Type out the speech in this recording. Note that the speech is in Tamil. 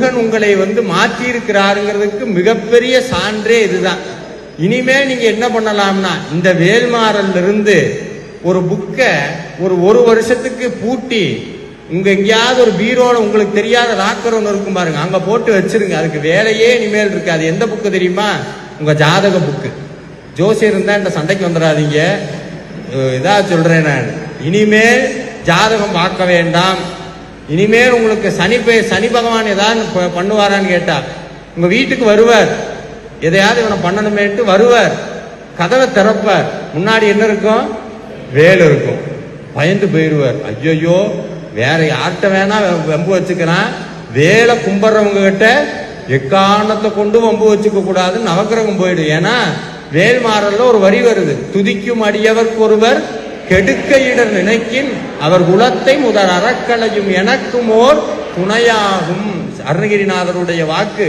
முருகன் உங்களை மாற்றி இருக்கிறாருங்கிறதுக்கு மிகப்பெரிய சான்றே இதுதான். இனிமே நீங்க என்ன பண்ணலாம்னா, இந்த வேல்மாறல்ல இருந்து ஒரு புக்கை ஒரு வருஷத்துக்கு பூட்டி உங்க எங்கேயாவது ஒரு பீரோல உங்களுக்கு தெரியாத லாக்கர் ஒன்று இருக்கும் பாருங்க, அங்க போட்டு வச்சிருங்க. அதுக்கு வேலையே இனிமேல் இருக்கு. அது எந்த புக்கு தெரியுமா? உங்க ஜாதக புக்கு. ஜோசியர் இருந்தா இந்த சண்டைக்கு வந்துடாதீங்க. இதா சொல்றேன் நான், இனிமேல் ஜாதகம் பார்க்க வேண்டாம். இனிமேல் உங்களுக்கு சனி பகவான் ஏதாவது பண்ணுவாரான்னு கேட்டா, உங்க வீட்டுக்கு வருவார், எதையாவது இவனை பண்ணணுமேட்டு வருவார், கதவை திறப்பார், முன்னாடி என்ன இருக்கும்? வேல் இருக்கும். பயந்து போயிடுவார். ஐயோ வேற யார்கிட்ட வேணா வம்பு வச்சுக்கிறான், வேலை கும்பிட்றவங்க கிட்ட எக்காரணத்தை கொண்டு வம்பு வச்சுக்க கூடாதுன்னு நவக்கிரகம் போயிடும். ஏன்னா வேல்மாறல்ல ஒரு வரி வருது, துதிக்கும் அடியவர்க்கு ஒருவர் கெடுக்க இடர் நினைக்கின் அவர் குலத்தை முதல் அறக்கலையும் எனக்கும் ஓர் துணையாகும். அருணகிரிநாதருடைய வாக்கு.